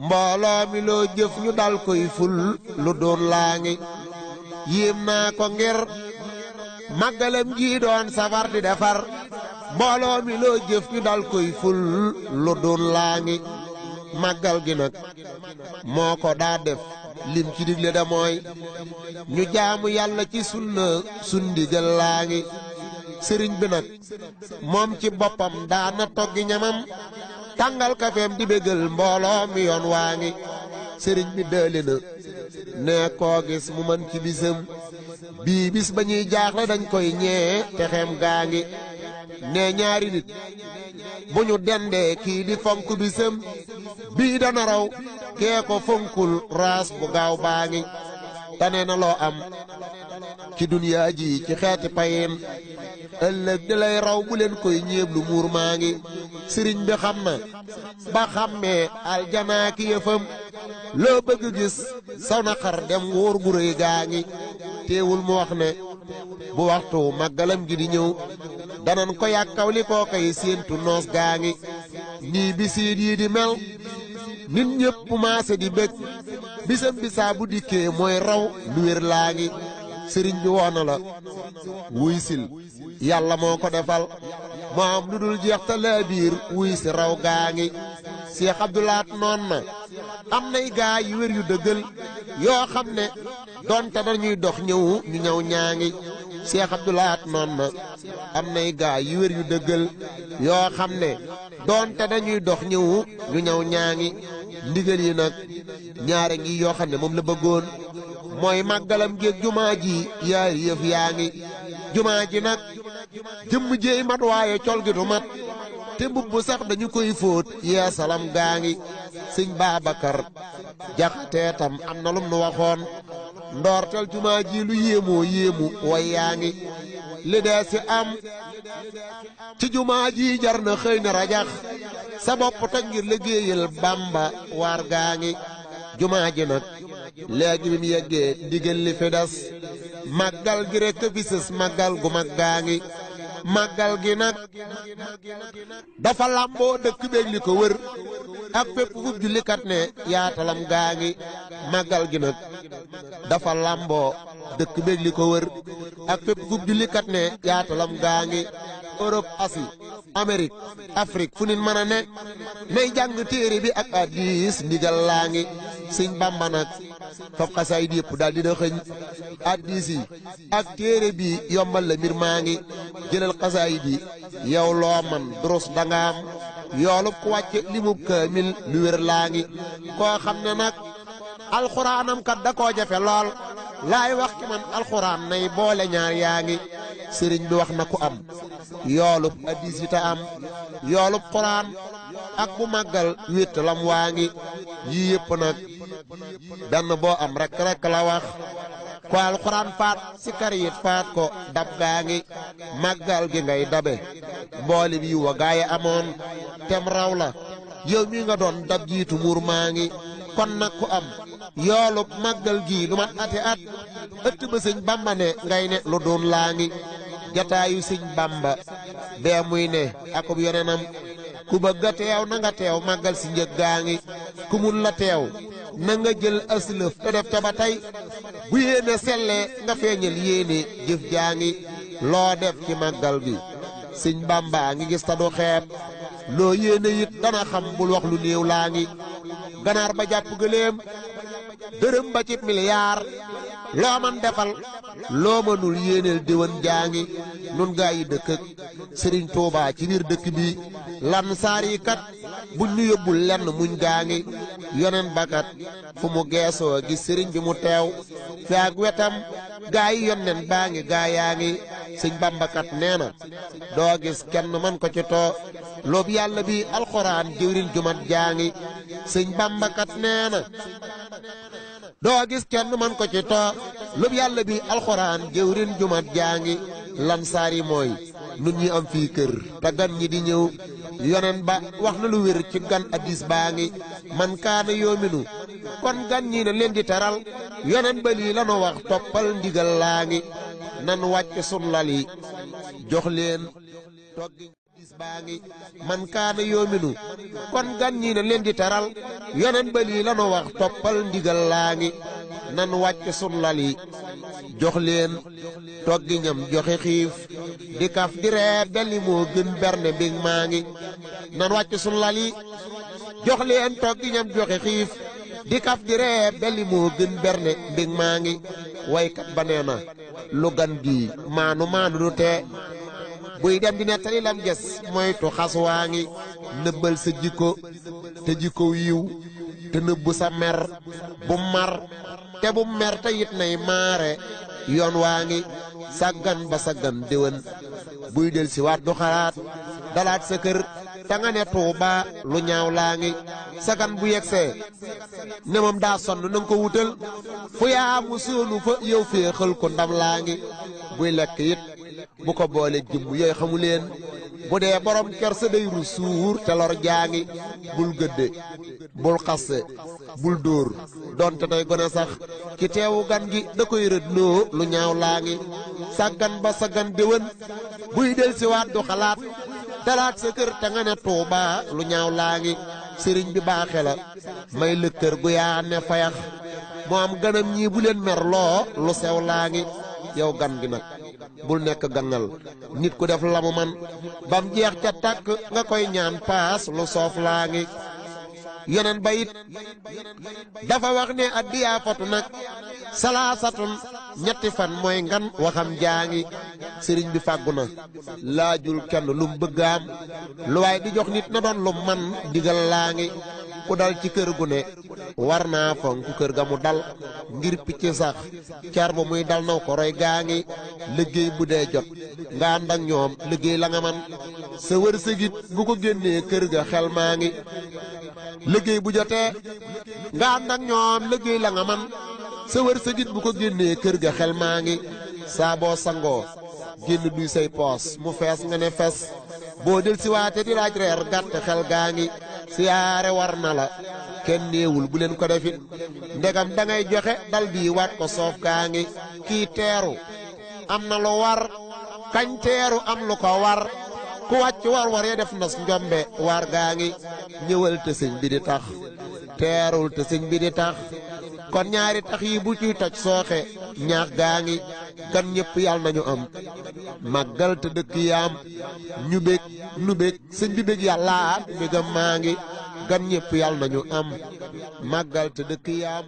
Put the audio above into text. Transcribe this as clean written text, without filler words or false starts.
mbooloo mi loo jëf ñu dal koy ful lu doon laa ngi yéem naa ko ngir màggalam ji doon safar di defar mbooloo mi loo jëf ñu dal koy ful lu doon laa ngi màggal gi nag moo ko daa def lim ci digle da mooy ñu jaamu yàlla ci sunna sundigal laa ngi sëriñ bi nag moom ci boppam daana toggi ñamam tàngal kafeem di bégal mbooloo mi yoon waa ngi sëriñ bi dëli na ne koo gis mu mën ci bisam bii bis ba ñuy jaaxle dañ koy ñee te xem gaa ngi ne ñaari nit bu ñu dendee kii di fonk bisam bii dana raw kee ko fonkul raas bu gaaw baa ngi tane na loo am ci duniyaa ji ci xeeti payin ëllëg di lay raw bu leen koy ñeeblu muur maa ngi sëriñ bi xam na ba xàmmee aljanaa ki yëfam loo bëgg gis saw na xar dem wóor gu rëy gaa ngi teewul mu wax ne bu waxtu màggalam gi di ñëw danan ko yàkkaw li koo kay séentu noos gaa ngi nii bisiit yi di mel nit ñëpp maase di bëgg bisam bisaa bu dikkee mooy raw lu wér laa ngi sëriñ bi woona la wuy sil yàlla moo ko defal moo am lu dul jeex ta laa biir wuy si raw gaa ngi Seex Abdulaat noon na am nay gaa yu wér yu dëggal yoo xam ne donte dañuy dox ñëw ñu ñëw ñaa ngi Seex Abdulaat noon na am nay gaa yu wér yu dëggal yoo xam ne donte dañuy dox ñëw ñu ñëw ñaa ngi ndigal yi nag ñaare ngi yoo xam ne moom la bëggoon mooy màggalam géeg jumaa ji yaari yëf yaa ngi jumaa ji nag jëmm jéey mat waaye col gi du mat te mbubb sax dañu koy fóot yeesalam gaa ngi sëñ Baabakar Jaxate tam am na lum nu waxoon ndoortel jumaa ji lu yéemoo yéemu way yaa ngi li dee si am ci jumaa ji jar na xëy na rajax sa bopp toj ngir liggéeyal Bàmba waar gaa ngi jumaa ji nag léegi bi mu yeggee ndigal li fi des màggal gi rekk fi sës màggal gu mag gaa ngi màggal gi nag dafa làmboo dëkk beeg li ko wër ak fépp fu jullikat ne yaatalam gaa ngi màggal gi nag dafa làmboo dëkk beeg li ko wër ak fépp fu jullikat ne yaatalam gaa ngi Europe Asie Amérique Afrique fu nit mën a ne nay jàng téere bi ak hadiis ndigal laa ngi sëñ Bàmba nag fab xasaayid yépp daal dina xëñ hadiis yi ak téere bi yombal la mbir maa ngi jëlal xasaayid yi yow loo man durus dangaam yoolub ku wàcce limub kaamil lu wér laa ngi koo xam ne nag alxuraanam kat da koo jafe lool laay wax ci man alxuraan nay boole ñaar yaa ngi sëriñ bi wax na ku am yoolub hadiis yi ta am yoolub xuraan ak bu màggal wéttalam waa ngi yii yépp nag benn boo am rek la wax ko alxuraan faat si kariyit faat ko dab gaa ngi màggal gi ngay dabe mbooli bi wa gaaye amoon tem raw la yow mi nga doon dab jiitu muur maa ngi kon nag ku am yoolub màggal gii lu mat ati at ëtt ba sëñ Bàmba ne ngay ne lu doon laa ngi jataayu sëñ Bàmba bee muy ne akub yonenam ku bëgg a teew na nga teew màggal si njëg gaa ngi ku mun la teew na nga jël aslëf te def ca ba tey bu yéene sellee nga feeñal yéene jëf jaa ngi loo def ci màggal gi sëñ Bàmba ngi gis ta du xeeb loo yéene it dana xam bul wax lu néew laa ngi ganaar ba jàpp gëléem dërëm ba ci miliyaar loo man defal loo mënul yéeneel déwén jaa ngi nun gaa yi dëkk ak Sëriñ Tuubaa ci biir dëkk bi lan saar yi kat buñ ñu yóbbul lenn muñ gaa ngi yonen bakat fu mu geesoo gis sëriñ bi mu teew fi ak wetam gaa yi yonen baa ngi gaa yaa ngi sëñ Bàmbakat nee na doo gis kenn man ko ci too loobu yàlla bi alxuraan jëwriñ jumat jaa ngi sëñ Bàmbakat nee na doo gis kenn man ko ci too loobu yàlla bi alxuraan jëwriñ jumat jaa ngi lan saar yi mooy nun ñi am fii kër te gan ñi di ñëw yonen ba wax na lu wér ci gan hadiis baa ngi man kaana yoominu kon gan ñi na leen di teral yonen ba lii lanu wax toppal ndigal laa ngi nan wàcc sun lal yi jox leen toggi man kaana yoominu kon gan ñi na leen di teral yonen ba lii lanu wax toppal ndigal laa ngi nan wàcc sun lal yi jox leen toggi ñam joxe xiif di kaf di ree belli moo gën berne mbig maa ngi nan wàcc sun lal yi jox leen toggi ñam joxe xiif di kaf di ree belli moo gën berne mbig maa ngi waykat ba nee na lu gan gi maanu maanu du tee buy dem di nettali lam ges moytu xas waa ngi nëbbal sa jikko te jikko yiw te nëbbu sa mer bu mar te bu mer te it nay maare yoon waa ngi sàggan ba sàggan déwén buy del si waat du xalaat dalaat sa kër ta nga ne Tuuba lu ñaaw laa ngi sagan bu yegsee ne moom daa sonn na nga ko wutal fu yaa mu soonu fa yow féexal ko ndam laa ngi buy lekk it bu ko boole jëmm yooyu xamu leen bu dee borom kersa day ru suur te lor jaa ngi bul gëdde bul xasse bul dóor donte day gone sax ki teewu gan gi da koy rëddloo lu ñaaw laa ngi sàggan ba sàggan déwén buy del si waat du xalaat dalaat sa kër te nga ne Tuuba lu ñaaw laa ngi sëriñ bi baaxe la may lëkkër gu yaa ne fayax moo am ganam ñii bu leen mer loo lu sew laa ngi yow gan gi nag bul nekk gangal nit ku def la mu man bam jeex ca tàkk nga koy ñaan paas lu soof laa ngi yonen ba it dafa wax ne addiyaa fatu nag salaasatun ñetti fan mooy ngan waxam jaa ngi sëriñ bi fàggu na laajul kenn lum bëggaam lu waay di jox nit na doon lu man digal laa ngi ku dal ci kër gu ne war naa fonk kër ga mu dal ngir picc sax car ba muy dal naw ko roy gaa ngi liggéey bu dee jot nga ànd ak ñoom liggéey la nga man sa wërsëgit bu ko génnee kër ga xel maa ngi liggéey bu jotee nga ànd ak ñoom liggéey la nga man sa wërsëgit bu ko génnee kër ga xel maa ngi saa boo sangoo génn duy say poos mu fees nga ne fes boo del si waate di laaj reer gàtt xel gaa ngi siyaare war na la kenn néewul bu leen ko defit ndegam da ngay joxe dal bii waat ko soof gaa ngi kii teeru am na lu war kañ teeru am lu ko war ku wàcc war war ya def nas njombe war gaa ngi ñëwal te sëñ bi di tax teerul te sëñ bi di tax kon ñaari tax yi bu ciy toj sooxe ñaax gaa ngi gan ñëpp yàlla nañu am màggal te dëkk yaam ñu bég nu bég sëñ bi bég yàlla mbégam maa ngi gan ñëpp yàlla nañu am màggal te dëkk yaam